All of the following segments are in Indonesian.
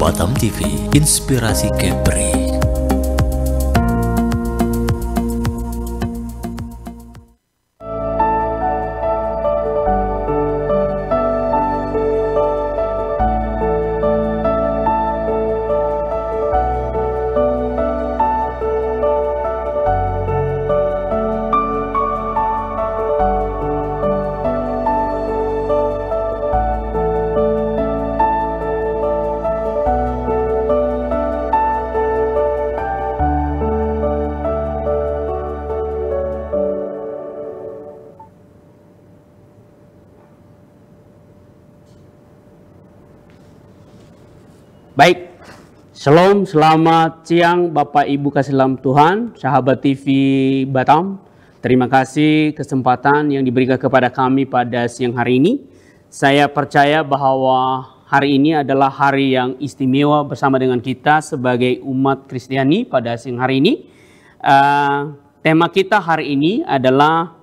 Batam TV, inspirasi Kepri. Baik, Shalom, selamat siang Bapak Ibu kasih dalam Tuhan, sahabat TV Batam. Terima kasih kesempatan yang diberikan kepada kami pada siang hari ini. Saya percaya bahwa hari ini adalah hari yang istimewa bersama dengan kita sebagai umat Kristiani pada siang hari ini. Tema kita hari ini adalah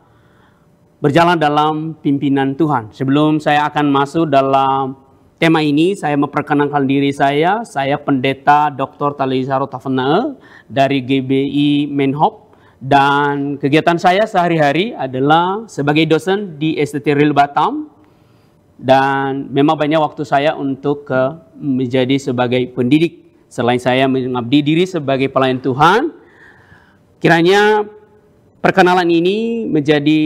berjalan dalam pimpinan Tuhan. Sebelum saya akan masuk dalam tema ini, saya memperkenalkan diri saya Pendeta Dr. Talizaro Tafanae dari GBI Menhop, dan kegiatan saya sehari-hari adalah sebagai dosen di STT Real Batam, dan memang banyak waktu saya untuk menjadi sebagai pendidik. Selain saya mengabdi diri sebagai pelayan Tuhan, kiranya perkenalan ini menjadi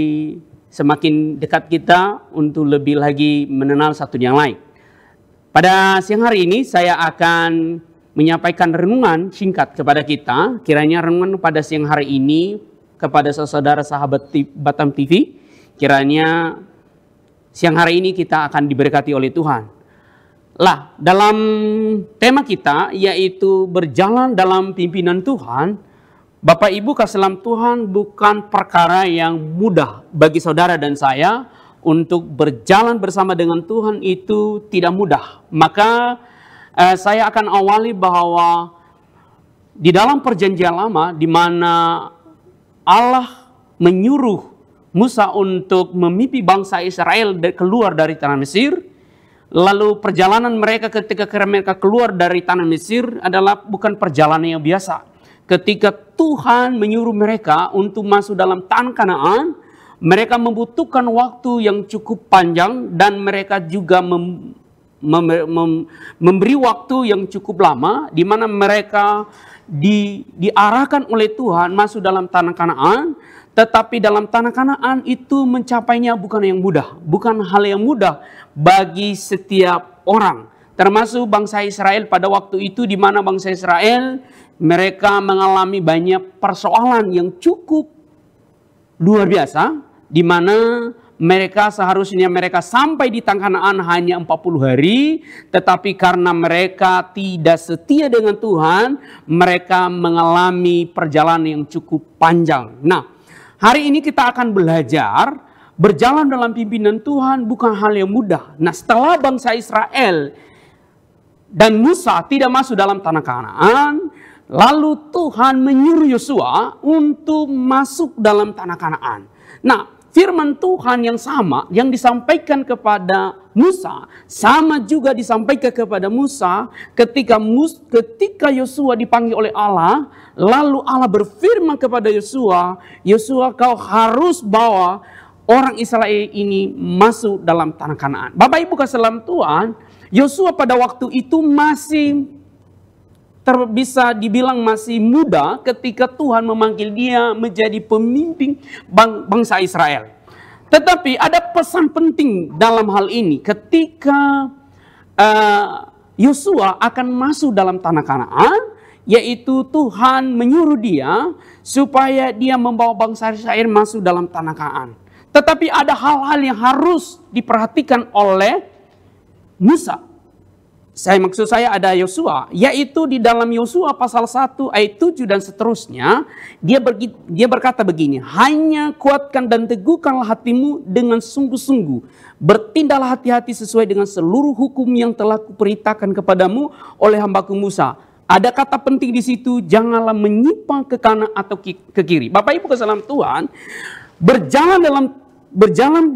semakin dekat kita untuk lebih lagi mengenal satu yang lain. Pada siang hari ini saya akan menyampaikan renungan singkat kepada kita. Kiranya renungan pada siang hari ini kepada saudara sahabat Batam TV, kiranya siang hari ini kita akan diberkati oleh Tuhan. Lah, dalam tema kita yaitu berjalan dalam pimpinan Tuhan, Bapak Ibu kasih dalam Tuhan, bukan perkara yang mudah bagi saudara dan saya. Untuk berjalan bersama dengan Tuhan itu tidak mudah. Maka saya akan awali bahwa di dalam perjanjian lama, di mana Allah menyuruh Musa untuk memimpin bangsa Israel keluar dari tanah Mesir. Lalu perjalanan mereka ketika mereka keluar dari tanah Mesir adalah bukan perjalanan yang biasa. Ketika Tuhan menyuruh mereka untuk masuk dalam tanah Kanaan, mereka membutuhkan waktu yang cukup panjang, dan mereka juga memberi waktu yang cukup lama, di mana mereka diarahkan oleh Tuhan masuk dalam tanah Kanaan. Tetapi dalam tanah Kanaan itu mencapainya bukan yang mudah, bukan hal yang mudah bagi setiap orang, termasuk bangsa Israel pada waktu itu, di mana bangsa Israel mereka mengalami banyak persoalan yang cukup luar biasa, di mana mereka seharusnya mereka sampai di tanah Kanaan hanya 40 hari, tetapi karena mereka tidak setia dengan Tuhan, mereka mengalami perjalanan yang cukup panjang. Nah, hari ini kita akan belajar berjalan dalam pimpinan Tuhan bukan hal yang mudah. Nah, setelah bangsa Israel dan Musa tidak masuk dalam tanah Kanaan, lalu Tuhan menyuruh Yosua untuk masuk dalam tanah Kanaan. Nah, firman Tuhan yang sama yang disampaikan kepada Musa sama juga disampaikan kepada Musa ketika Yosua dipanggil oleh Allah. Lalu Allah berfirman kepada Yosua, "Yosua, kau harus bawa orang Israel ini masuk dalam tanah Kanaan." Bapak Ibu kasih dalam Tuhan, Yosua pada waktu itu masih bisa dibilang masih muda ketika Tuhan memanggil dia menjadi pemimpin bangsa Israel. Tetapi ada pesan penting dalam hal ini ketika Yosua akan masuk dalam tanah Kanaan, yaitu Tuhan menyuruh dia supaya dia membawa bangsa Israel masuk dalam tanah Kanaan. Tetapi ada hal-hal yang harus diperhatikan oleh Musa. Maksud saya ada Yosua, yaitu di dalam Yosua pasal 1 ayat 7 dan seterusnya, dia berkata begini, "Hanya kuatkan dan teguhkanlah hatimu dengan sungguh-sungguh, bertindaklah hati-hati sesuai dengan seluruh hukum yang telah kuperintahkan kepadamu oleh hambaku Musa." Ada kata penting di situ, janganlah menyimpang ke kanan atau ke kiri. Bapak Ibu kasih Tuhan, berjalan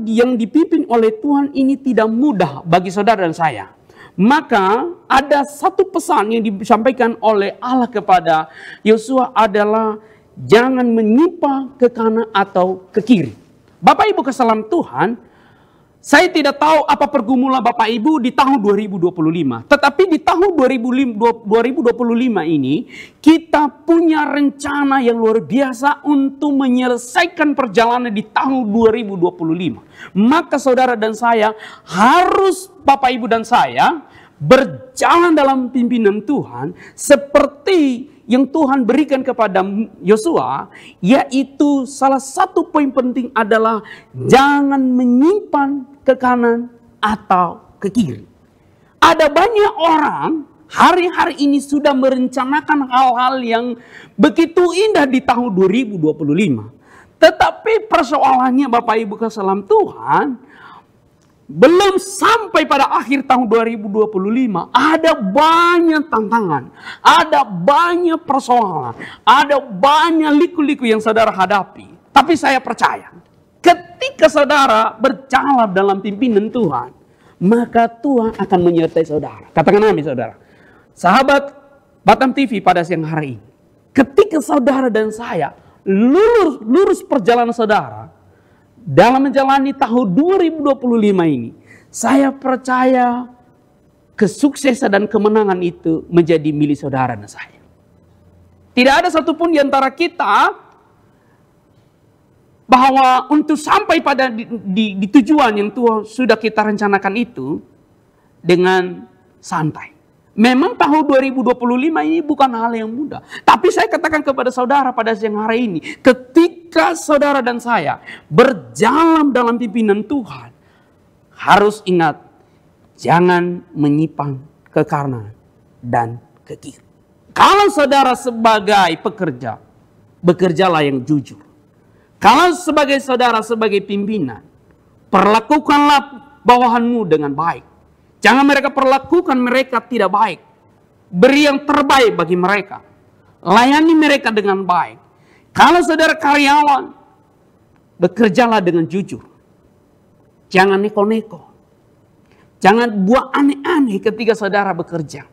yang dipimpin oleh Tuhan ini tidak mudah bagi saudara dan saya. Maka ada satu pesan yang disampaikan oleh Allah kepada Yosua adalah jangan menyimpang ke kanan atau ke kiri. Bapak Ibu kesalam Tuhan, saya tidak tahu apa pergumulan Bapak Ibu di tahun 2025. Tetapi di tahun 2025 ini kita punya rencana yang luar biasa untuk menyelesaikan perjalanan di tahun 2025. Maka saudara dan saya harus, Bapak Ibu dan saya, berjalan dalam pimpinan Tuhan seperti yang Tuhan berikan kepada Yosua, yaitu salah satu poin penting adalah jangan menyimpang ke kanan atau ke kiri. Ada banyak orang hari-hari ini sudah merencanakan hal-hal yang begitu indah di tahun 2025. Tetapi persoalannya Bapak Ibu kesalam Tuhan, belum sampai pada akhir tahun 2025, ada banyak tantangan, ada banyak persoalan, ada banyak liku-liku yang saudara hadapi. Tapi saya percaya, ketika saudara berjalan dalam pimpinan Tuhan, maka Tuhan akan menyertai saudara. Katakan amin saudara. Sahabat Batam TV pada siang hari ini, ketika saudara dan saya lurus perjalanan saudara, dalam menjalani tahun 2025 ini, saya percaya kesuksesan dan kemenangan itu menjadi milik saudara dan saya. Tidak ada satupun di antara kita bahwa untuk sampai pada di tujuan yang Tuhan sudah kita rencanakan itu dengan santai. Memang tahun 2025 ini bukan hal yang mudah. Tapi saya katakan kepada saudara pada siang hari ini, ketika saudara dan saya berjalan dalam pimpinan Tuhan, harus ingat, jangan menyimpang ke kanan dan ke kiri. Kalau saudara sebagai pekerja, bekerjalah yang jujur. Kalau sebagai saudara, sebagai pimpinan, perlakukanlah bawahanmu dengan baik. Jangan mereka perlakukan mereka tidak baik. Beri yang terbaik bagi mereka. Layani mereka dengan baik. Kalau saudara karyawan, bekerjalah dengan jujur. Jangan neko-neko. Jangan buat aneh-aneh ketika saudara bekerja.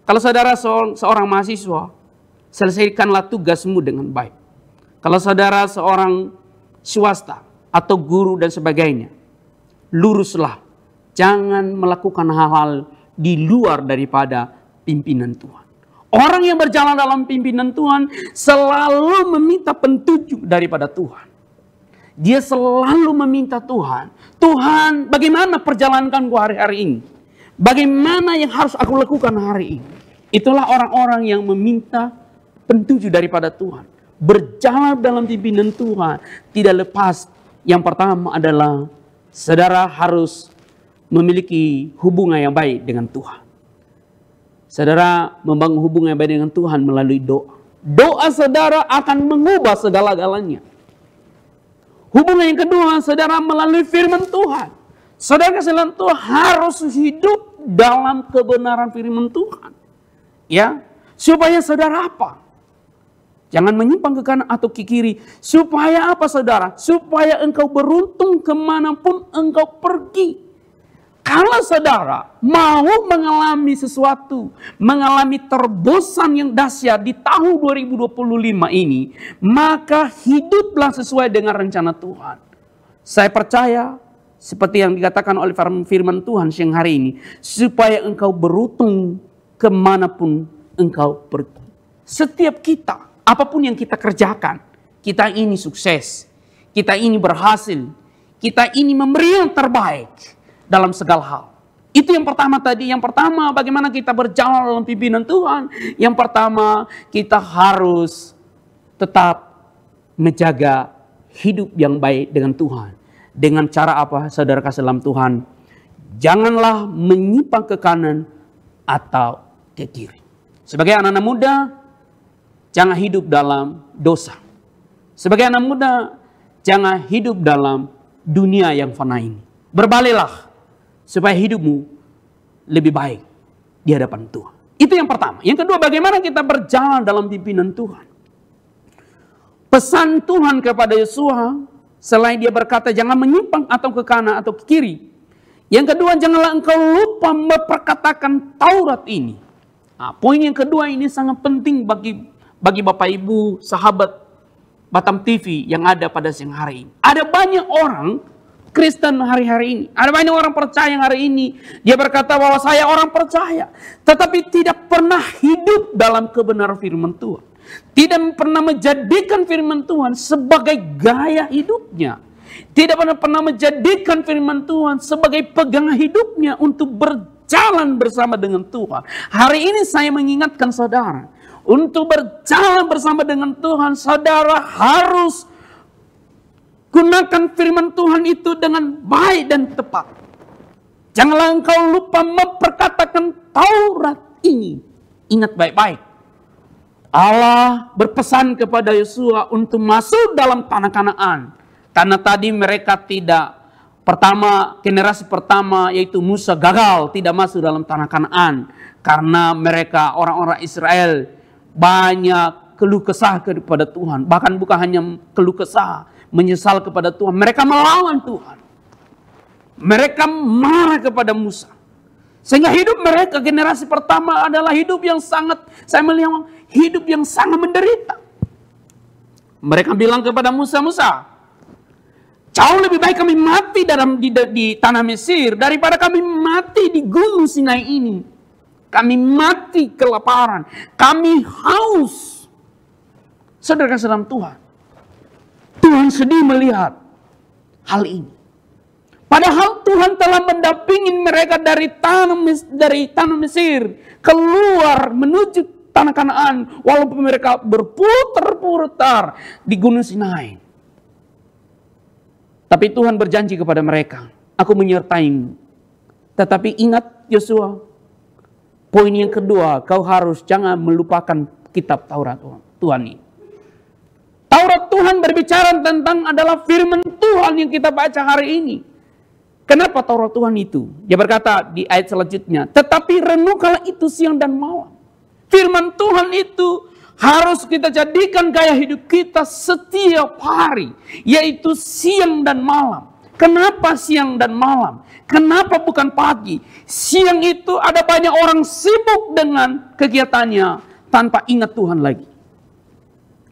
Kalau saudara seorang mahasiswa, selesaikanlah tugasmu dengan baik. Kalau saudara seorang swasta atau guru dan sebagainya, luruslah. Jangan melakukan hal-hal di luar daripada pimpinan Tuhan. Orang yang berjalan dalam pimpinan Tuhan selalu meminta petunjuk daripada Tuhan. Dia selalu meminta Tuhan, Tuhan, bagaimana perjalananku hari-hari ini? Bagaimana yang harus aku lakukan hari ini? Itulah orang-orang yang meminta petunjuk daripada Tuhan. Berjalan dalam pimpinan Tuhan tidak lepas. Yang pertama adalah saudara harus memiliki hubungan yang baik dengan Tuhan. Saudara membangun hubungan yang baik dengan Tuhan melalui doa. Doa saudara akan mengubah segala-galanya. Hubungan yang kedua, saudara melalui firman Tuhan. Saudara kesalahan Tuhan harus hidup dalam kebenaran firman Tuhan. Ya, supaya saudara apa? Jangan menyimpang ke kanan atau ke kiri. Supaya apa saudara? Supaya engkau beruntung kemanapun engkau pergi. Kalau saudara mau mengalami sesuatu, mengalami terobosan yang dahsyat di tahun 2025 ini, maka hiduplah sesuai dengan rencana Tuhan. Saya percaya, seperti yang dikatakan oleh firman Tuhan siang hari ini, supaya engkau beruntung kemanapun engkau pergi. Setiap kita, apapun yang kita kerjakan, kita ini sukses, kita ini berhasil, kita ini memberi yang terbaik dalam segala hal. Itu yang pertama tadi. Yang pertama, bagaimana kita berjalan dalam pimpinan Tuhan. Yang pertama, kita harus tetap menjaga hidup yang baik dengan Tuhan. Dengan cara apa, saudara kasih dalam Tuhan? Janganlah menyimpang ke kanan atau ke kiri. Sebagai anak-anak muda, jangan hidup dalam dosa. Sebagai anak muda, jangan hidup dalam dunia yang fana ini. Berbaliklah supaya hidupmu lebih baik di hadapan Tuhan. Itu yang pertama. Yang kedua, bagaimana kita berjalan dalam pimpinan Tuhan. Pesan Tuhan kepada Yosua, selain dia berkata jangan menyimpang atau ke kanan atau ke kiri, Yang kedua, janganlah engkau lupa memperkatakan Taurat ini. Nah, poin yang kedua ini sangat penting bagi Bapak Ibu, sahabat Batam TV yang ada pada siang hari ini. Ada banyak orang Kristen hari-hari ini. Ada banyak orang percaya hari ini. Dia berkata bahwa saya orang percaya. Tetapi tidak pernah hidup dalam kebenaran firman Tuhan. Tidak pernah menjadikan firman Tuhan sebagai gaya hidupnya. Tidak pernah menjadikan firman Tuhan sebagai pegangan hidupnya untuk berjalan bersama dengan Tuhan. Hari ini saya mengingatkan saudara. Untuk berjalan bersama dengan Tuhan, saudara harus gunakan firman Tuhan itu dengan baik dan tepat. Janganlah engkau lupa memperkatakan Taurat ini. Ingat baik-baik. Allah berpesan kepada Yosua untuk masuk dalam tanah Kanaan. Tanah tadi mereka tidak, generasi pertama yaitu Musa gagal tidak masuk dalam tanah Kanaan. Karena mereka orang-orang Israel banyak keluh kesah kepada Tuhan. Bahkan bukan hanya keluh kesah, menyesal kepada Tuhan. Mereka melawan Tuhan. Mereka marah kepada Musa. Sehingga hidup mereka generasi pertama adalah hidup yang sangat, saya melihat hidup yang sangat menderita. Mereka bilang kepada Musa, Musa, jauh lebih baik kami mati di tanah Mesir daripada kami mati di gunung Sinai ini. Kami mati kelaparan. Kami haus. Saudara dalam Tuhan. Tuhan sedih melihat hal ini. Padahal Tuhan telah mendampingi mereka dari tanah Mesir keluar menuju tanah Kanaan. Walaupun mereka berputar-putar di gunung Sinai. Tapi Tuhan berjanji kepada mereka, aku menyertaimu. Tetapi ingat Yosua, poin yang kedua, kau harus jangan melupakan kitab Taurat Tuhan ini. Taurat Tuhan berbicara tentang adalah firman Tuhan yang kita baca hari ini. Kenapa Taurat Tuhan itu? Dia berkata di ayat selanjutnya, tetapi renungkanlah itu siang dan malam. Firman Tuhan itu harus kita jadikan gaya hidup kita setiap hari, yaitu siang dan malam. Kenapa siang dan malam? Kenapa bukan pagi? Siang itu ada banyak orang sibuk dengan kegiatannya tanpa ingat Tuhan lagi.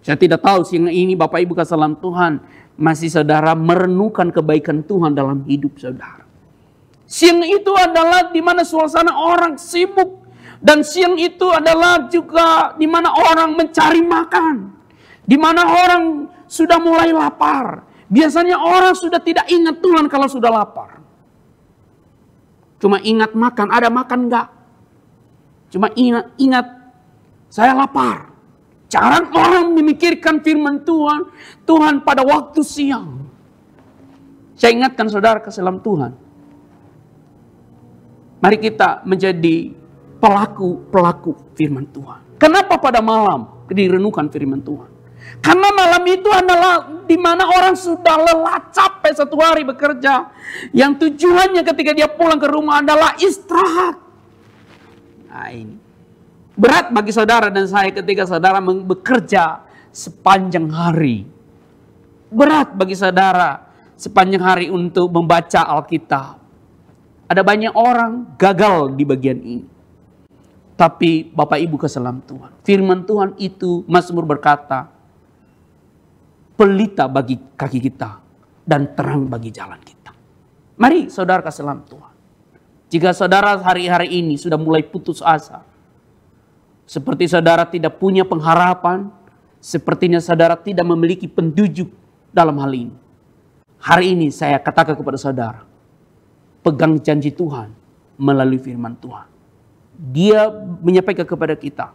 Saya tidak tahu siang ini Bapak Ibu kasih salam Tuhan masih saudara merenungkan kebaikan Tuhan dalam hidup saudara. Siang itu adalah di mana suasana orang sibuk. Dan siang itu adalah juga di mana orang mencari makan. Di mana orang sudah mulai lapar. Biasanya orang sudah tidak ingat Tuhan kalau sudah lapar. Cuma ingat makan, ada makan enggak? Cuma ingat saya lapar. Jarang orang memikirkan firman Tuhan. Tuhan pada waktu siang. Saya ingatkan saudara ke dalam Tuhan. Mari kita menjadi pelaku firman Tuhan. Kenapa pada malam direnungkan firman Tuhan? Karena malam itu adalah di mana orang sudah lelah capek satu hari bekerja. Yang tujuannya ketika dia pulang ke rumah adalah istirahat. Nah ini. Berat bagi saudara dan saya ketika saudara bekerja sepanjang hari. Berat bagi saudara sepanjang hari untuk membaca Alkitab. Ada banyak orang gagal di bagian ini. Tapi Bapak Ibu keselam Tuhan. Firman Tuhan itu Mazmur berkata, pelita bagi kaki kita dan terang bagi jalan kita. Mari saudara keselam Tuhan. Jika saudara hari-hari ini sudah mulai putus asa. Seperti saudara tidak punya pengharapan. Sepertinya saudara tidak memiliki penunjuk dalam hal ini. Hari ini saya katakan kepada saudara. Pegang janji Tuhan melalui firman Tuhan. Dia menyampaikan kepada kita.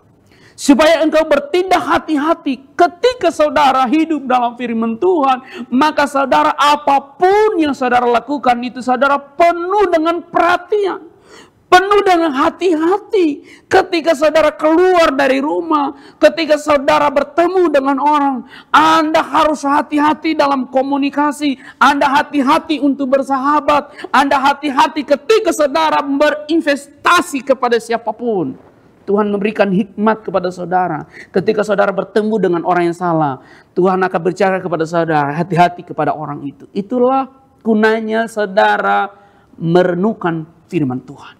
Supaya engkau bertindak hati-hati ketika saudara hidup dalam firman Tuhan. Maka saudara apapun yang saudara lakukan itu saudara penuh dengan perhatian. Penuh dengan hati-hati ketika saudara keluar dari rumah. Ketika saudara bertemu dengan orang. Anda harus hati-hati dalam komunikasi. Anda hati-hati untuk bersahabat. Anda hati-hati ketika saudara berinvestasi kepada siapapun. Tuhan memberikan hikmat kepada saudara. Ketika saudara bertemu dengan orang yang salah. Tuhan akan berbicara kepada saudara. Hati-hati kepada orang itu. Itulah gunanya saudara merenungkan firman Tuhan.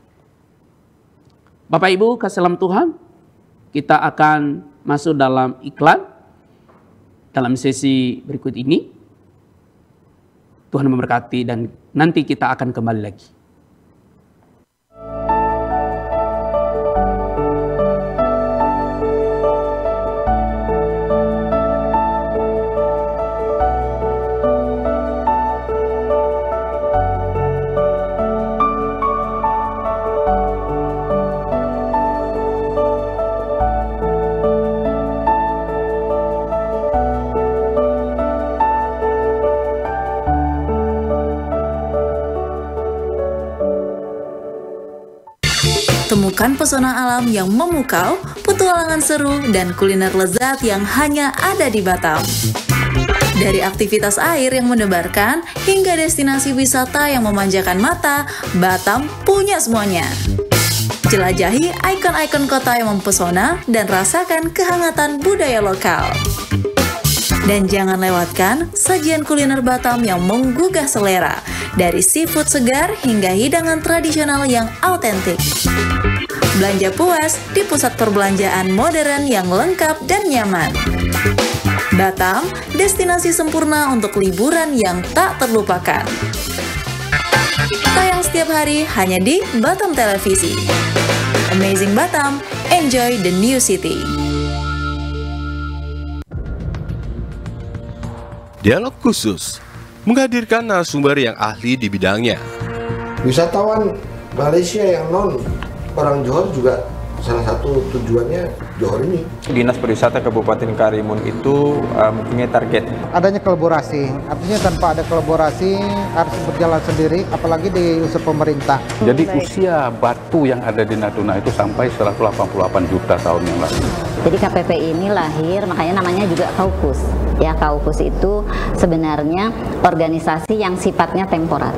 Bapak Ibu kasih dalam Tuhan, kita akan masuk dalam iklan dalam sesi berikut ini. Tuhan memberkati dan nanti kita akan kembali lagi. Temukan pesona alam yang memukau, petualangan seru, dan kuliner lezat yang hanya ada di Batam. Dari aktivitas air yang mendebarkan, hingga destinasi wisata yang memanjakan mata, Batam punya semuanya. Jelajahi ikon-ikon kota yang mempesona dan rasakan kehangatan budaya lokal. Dan jangan lewatkan sajian kuliner Batam yang menggugah selera, dari seafood segar hingga hidangan tradisional yang autentik. Belanja puas di pusat perbelanjaan modern yang lengkap dan nyaman. Batam, destinasi sempurna untuk liburan yang tak terlupakan. Tayang setiap hari hanya di Batam Televisi. Amazing Batam, enjoy the new city. Dialog khusus menghadirkan narasumber yang ahli di bidangnya. Wisatawan Malaysia yang non orang Johor juga salah satu tujuannya Johor ini. Dinas Pariwisata Kabupaten Karimun itu mempunyai target. Adanya kolaborasi, artinya tanpa ada kolaborasi harus berjalan sendiri, apalagi di unsur pemerintah. Jadi usia batu yang ada di Natuna itu sampai 188 juta tahun yang lalu. Jadi KPP ini lahir, makanya namanya juga Kaukus. Ya, Kaukus itu sebenarnya organisasi yang sifatnya temporer.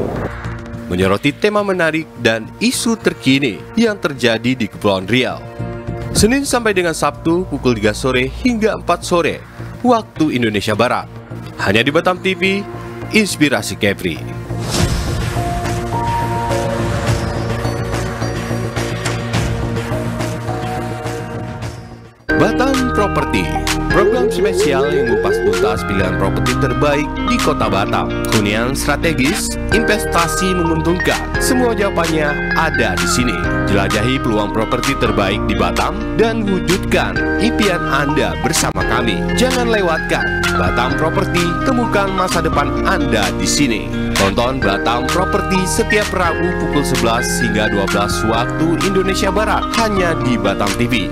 Menyoroti tema menarik dan isu terkini yang terjadi di Kepulauan Riau. Senin sampai dengan Sabtu pukul 3 sore hingga 4 sore waktu Indonesia Barat. Hanya di Batam TV, Inspirasi Kepri. Batam Property, program spesial yang mengupas tuntas pilihan properti terbaik di Kota Batam. Hunian strategis, investasi menguntungkan, semua jawabannya ada di sini. Jelajahi peluang properti terbaik di Batam dan wujudkan impian Anda bersama kami. Jangan lewatkan Batam Property, temukan masa depan Anda di sini. Tonton Batam Property setiap Rabu pukul 11 hingga 12 waktu Indonesia Barat hanya di Batam TV.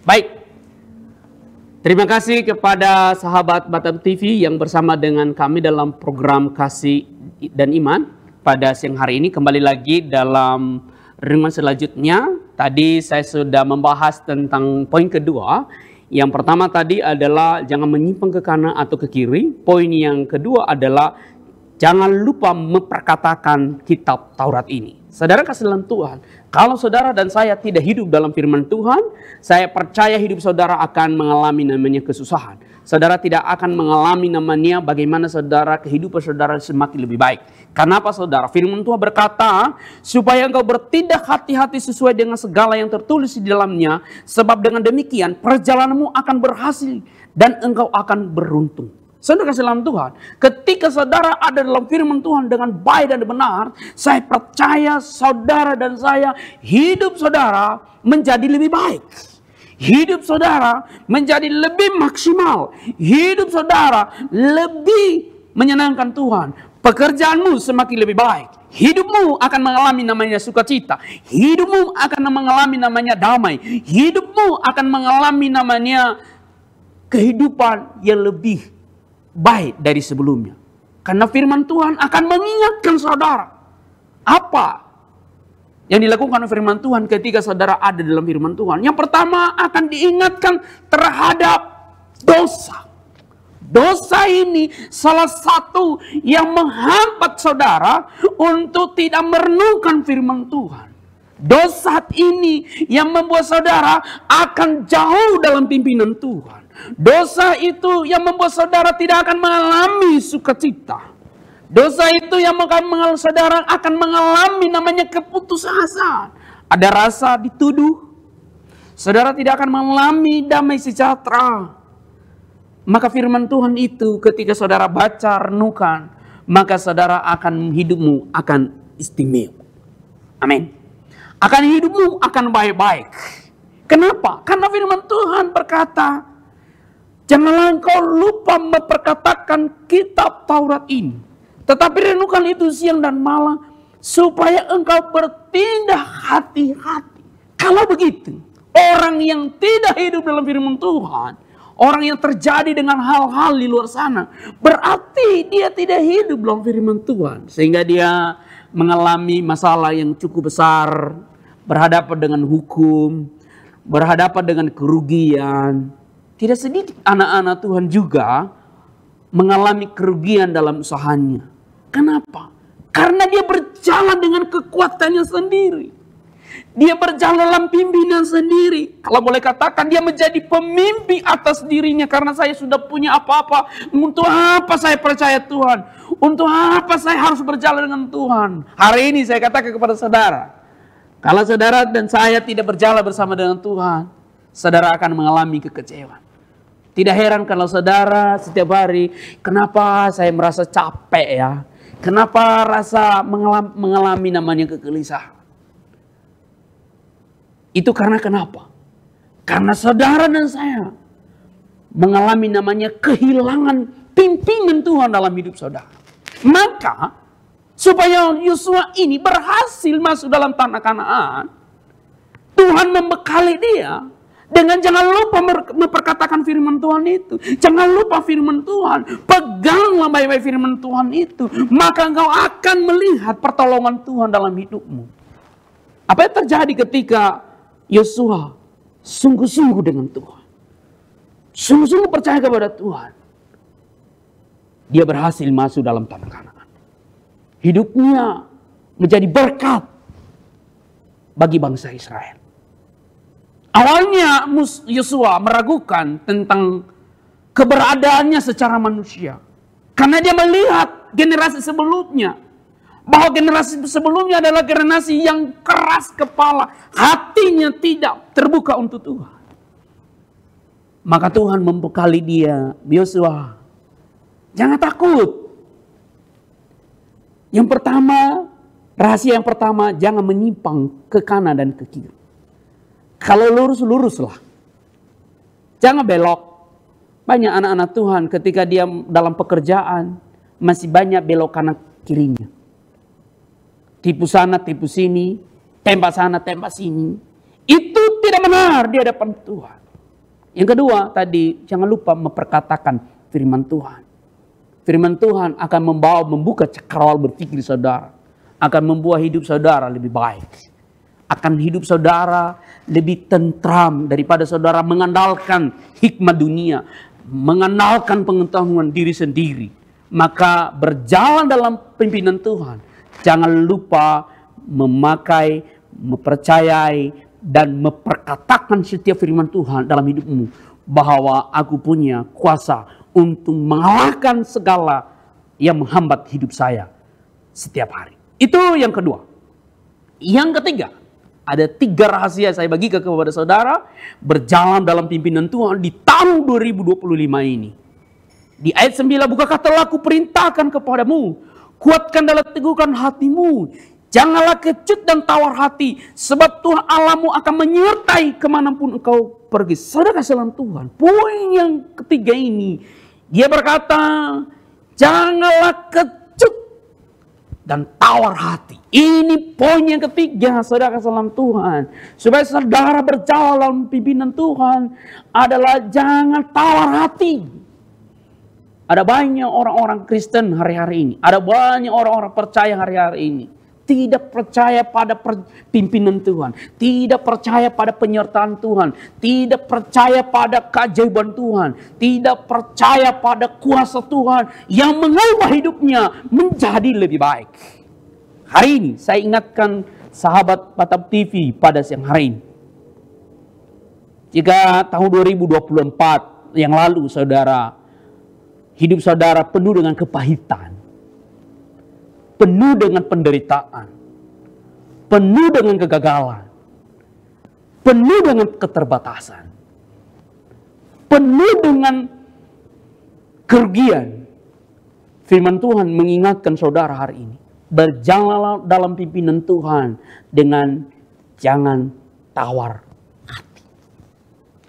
Baik, terima kasih kepada sahabat Batam TV yang bersama dengan kami dalam program Kasih dan Iman pada siang hari ini. Kembali lagi dalam renungan selanjutnya. Tadi saya sudah membahas tentang poin kedua. Yang pertama tadi adalah jangan menyimpang ke kanan atau ke kiri. Poin yang kedua adalah jangan lupa memperkatakan kitab Taurat ini. Saudara kasih dalam Tuhan, kalau saudara dan saya tidak hidup dalam firman Tuhan, saya percaya hidup saudara akan mengalami namanya kesusahan. Saudara tidak akan mengalami namanya bagaimana saudara kehidupan saudara semakin lebih baik. Kenapa saudara? Firman Tuhan berkata, supaya engkau bertindak hati-hati sesuai dengan segala yang tertulis di dalamnya, sebab dengan demikian perjalananmu akan berhasil dan engkau akan beruntung. Saudara kasih dalam Tuhan, ketika saudara ada dalam firman Tuhan dengan baik dan benar, saya percaya saudara dan saya, hidup saudara menjadi lebih baik. Hidup saudara menjadi lebih maksimal. Hidup saudara lebih menyenangkan Tuhan. Pekerjaanmu semakin lebih baik. Hidupmu akan mengalami namanya sukacita. Hidupmu akan mengalami namanya damai. Hidupmu akan mengalami namanya kehidupan yang lebih baik dari sebelumnya. Karena firman Tuhan akan mengingatkan saudara. Apa yang dilakukan firman Tuhan ketika saudara ada dalam firman Tuhan? Yang pertama akan diingatkan terhadap dosa. Dosa ini salah satu yang menghambat saudara untuk tidak merenungkan firman Tuhan. Dosa ini yang membuat saudara akan jauh dalam pimpinan Tuhan. Dosa itu yang membuat saudara tidak akan mengalami sukacita. Dosa itu yang akan saudara akan mengalami namanya keputusasaan. Ada rasa dituduh. Saudara tidak akan mengalami damai sejahtera. Maka firman Tuhan itu ketika saudara baca, renungkan, maka saudara akan hidupmu akan istimewa. Amin. Akan hidupmu akan baik-baik. Kenapa? Karena firman Tuhan berkata, janganlah engkau lupa memperkatakan kitab Taurat ini, tetapi renungkan itu siang dan malam, supaya engkau bertindak hati-hati. Kalau begitu, orang yang tidak hidup dalam firman Tuhan, orang yang terjadi dengan hal-hal di luar sana, berarti dia tidak hidup dalam firman Tuhan. Sehingga dia mengalami masalah yang cukup besar, berhadapan dengan hukum, berhadapan dengan kerugian. Tidak sedikit anak-anak Tuhan juga mengalami kerugian dalam usahanya. Kenapa? Karena dia berjalan dengan kekuatannya sendiri. Dia berjalan dalam pimpinan sendiri. Kalau boleh katakan dia menjadi pemimpin atas dirinya. Karena saya sudah punya apa-apa. Untuk apa saya percaya Tuhan? Untuk apa saya harus berjalan dengan Tuhan? Hari ini saya katakan kepada saudara, kalau saudara dan saya tidak berjalan bersama dengan Tuhan, saudara akan mengalami kekecewaan. Tidak heran kalau saudara setiap hari, kenapa saya merasa capek ya? Kenapa rasa mengalami namanya kegelisahan? Itu karena kenapa? Karena saudara dan saya mengalami namanya kehilangan pimpinan Tuhan dalam hidup saudara. Maka supaya Yosua ini berhasil masuk dalam tanah Kanaan, Tuhan membekali dia dengan jangan lupa memperkatakan firman Tuhan itu. Jangan lupa firman Tuhan. Peganglah baik-baik firman Tuhan itu. Maka engkau akan melihat pertolongan Tuhan dalam hidupmu. Apa yang terjadi ketika Yosua sungguh-sungguh dengan Tuhan? Sungguh-sungguh percaya kepada Tuhan. Dia berhasil masuk dalam tanah Kanaan. Hidupnya menjadi berkat bagi bangsa Israel. Awalnya Yosua meragukan tentang keberadaannya secara manusia. Karena dia melihat generasi sebelumnya. Bahwa generasi sebelumnya adalah generasi yang keras kepala. Hatinya tidak terbuka untuk Tuhan. Maka Tuhan membekali dia, Yosua, jangan takut. Yang pertama, rahasia yang pertama, jangan menyimpang ke kanan dan ke kiri. Kalau lurus, luruslah. Jangan belok. Banyak anak-anak Tuhan ketika dia dalam pekerjaan, masih banyak belok kanan kirinya. Tipu sana, tipu sini, tembak sana, tembak sini. Itu tidak benar di hadapan Tuhan. Yang kedua tadi, jangan lupa memperkatakan firman Tuhan. Firman Tuhan akan membuka cakrawala berpikir saudara. Akan membuat hidup saudara lebih baik. Akan hidup saudara lebih tentram daripada saudara mengandalkan hikmat dunia. Mengandalkan pengetahuan diri sendiri. Maka berjalan dalam pimpinan Tuhan. Jangan lupa memakai, mempercayai, dan memperkatakan setiap firman Tuhan dalam hidupmu. Bahwa aku punya kuasa untuk mengalahkan segala yang menghambat hidup saya setiap hari. Itu yang kedua. Yang ketiga, ada 3 rahasia saya bagikan kepada saudara berjalan dalam pimpinan Tuhan di tahun 2025 ini. Di ayat 9, bukankah telah kuperintahkan kepadamu, kuatkan dan teguhkan hatimu, janganlah kecut dan tawar hati, sebab Tuhan Allahmu akan menyertai kemanapun engkau pergi. Saudara kasih dalam Tuhan, poin yang ketiga ini, dia berkata, janganlah kecut dan tawar hati. Ini poin yang ketiga, saudara salam Tuhan. Supaya saudara berjalan dalam pimpinan Tuhan adalah jangan tawar hati. Ada banyak orang-orang Kristen hari-hari ini. Ada banyak orang-orang percaya hari-hari ini. Tidak percaya pada pimpinan Tuhan. Tidak percaya pada penyertaan Tuhan. Tidak percaya pada keajaiban Tuhan. Tidak percaya pada kuasa Tuhan yang mengubah hidupnya menjadi lebih baik. Hari ini saya ingatkan sahabat Batam TV pada siang hari ini. Jika tahun 2024 yang lalu saudara, hidup saudara penuh dengan kepahitan, penuh dengan penderitaan, penuh dengan kegagalan, penuh dengan keterbatasan, penuh dengan kerugian. Firman Tuhan mengingatkan saudara hari ini, berjalanlah dalam pimpinan Tuhan dengan jangan tawar.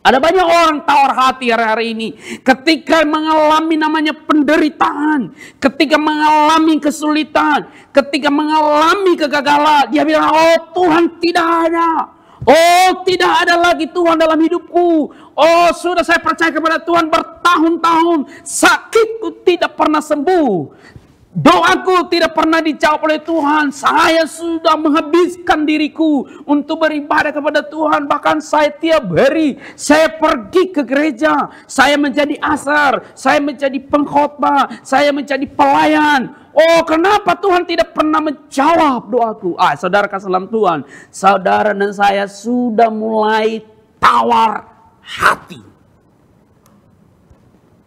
Ada banyak orang tawar hati hari-hari ini. Ketika mengalami namanya penderitaan. Ketika mengalami kesulitan. Ketika mengalami kegagalan. Dia bilang, oh Tuhan tidak ada. Oh tidak ada lagi Tuhan dalam hidupku. Oh sudah saya percaya kepada Tuhan bertahun-tahun. Sakitku tidak pernah sembuh. Doaku tidak pernah dijawab oleh Tuhan. Saya sudah menghabiskan diriku untuk beribadah kepada Tuhan. Bahkan saya tiap hari saya pergi ke gereja. Saya menjadi asar. Saya menjadi pengkhotbah. Saya menjadi pelayan. Oh kenapa Tuhan tidak pernah menjawab doaku? Saudara kasih salam Tuhan. Saudara dan saya sudah mulai tawar hati.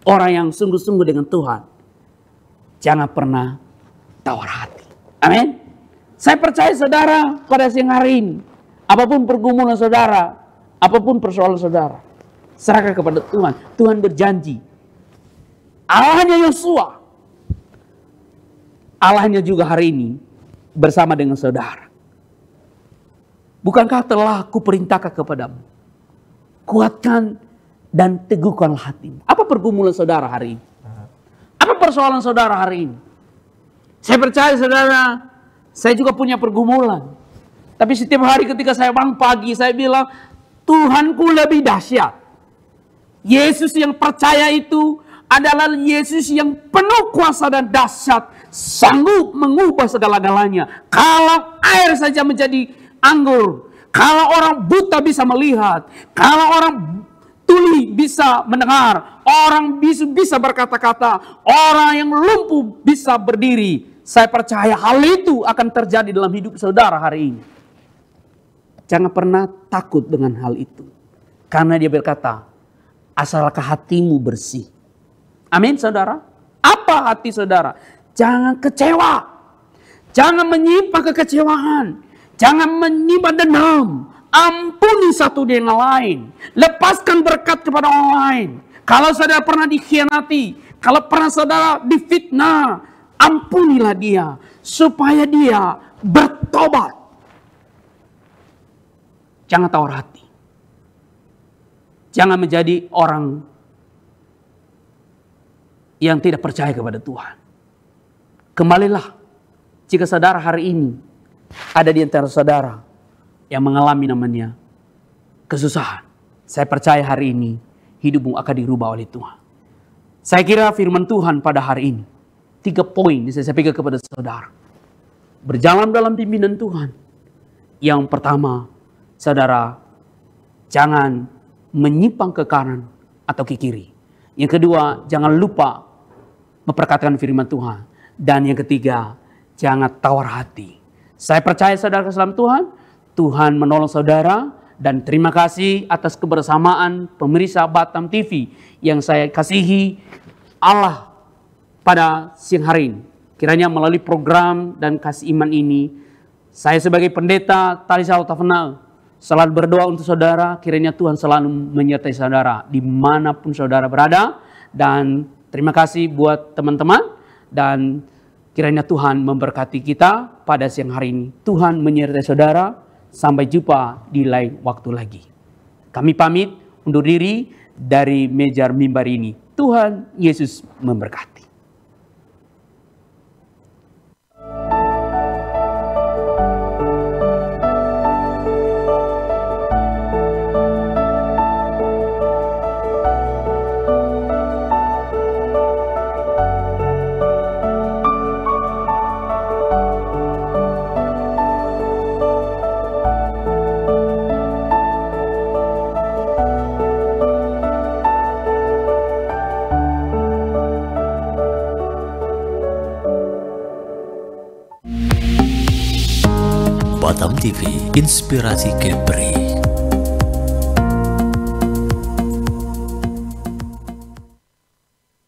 Orang yang sungguh-sungguh dengan Tuhan jangan pernah tawar hati. Amin. Saya percaya saudara pada siang hari ini, apapun pergumulan saudara, apapun persoalan saudara, serahkan kepada Tuhan. Tuhan berjanji, Allahnya Yosua, Allahnya juga hari ini bersama dengan saudara. Bukankah telah kuperintahkan kepadamu, kuatkan dan teguhkanlah hatimu. Apa pergumulan saudara hari ini? Apa persoalan saudara hari ini? Saya percaya saudara, saya juga punya pergumulan. Tapi setiap hari ketika saya bangun pagi, saya bilang, Tuhanku lebih dahsyat. Yesus yang percaya itu adalah Yesus yang penuh kuasa dan dahsyat. Sanggup mengubah segala-galanya. Kalau air saja menjadi anggur. Kalau orang buta bisa melihat. Kalau orang tuli bisa mendengar, orang bisu bisa berkata-kata, orang yang lumpuh bisa berdiri. Saya percaya hal itu akan terjadi dalam hidup saudara hari ini. Jangan pernah takut dengan hal itu. Karena dia berkata, asalkah hatimu bersih. Amin saudara. Apa hati saudara? Jangan kecewa. Jangan menyimpan kekecewaan. Jangan menyimpan dendam. Ampuni satu dengan lain. Lepaskan berkat kepada orang lain. Kalau saudara pernah dikhianati, kalau pernah saudara difitnah, ampunilah dia supaya dia bertobat. Jangan tawar hati. Jangan menjadi orang yang tidak percaya kepada Tuhan. Kembalilah jika saudara hari ini ada di antara saudara yang mengalami namanya kesusahan. Saya percaya hari ini hidupmu akan dirubah oleh Tuhan. Saya kira firman Tuhan pada hari ini 3 poin yang saya pikir kepada saudara. Berjalan dalam pimpinan Tuhan. Yang pertama, saudara jangan menyimpang ke kanan atau ke kiri. Yang kedua, jangan lupa memperkatakan firman Tuhan. Dan yang ketiga, jangan tawar hati. Saya percaya saudara ke dalam Tuhan. Tuhan menolong saudara dan terima kasih atas kebersamaan pemirsa Batam TV yang saya kasihi Allah pada siang hari ini. Kiranya melalui program dan kasih iman ini, saya sebagai pendeta Tali Saleh Tafenal selalu berdoa untuk saudara. Kiranya Tuhan selalu menyertai saudara dimanapun saudara berada. Dan terima kasih buat teman-teman dan kiranya Tuhan memberkati kita pada siang hari ini. Tuhan menyertai saudara. Sampai jumpa di lain waktu lagi. Kami pamit undur diri dari meja mimbar ini. Tuhan Yesus memberkati. Batam TV, Inspirasi Kepri.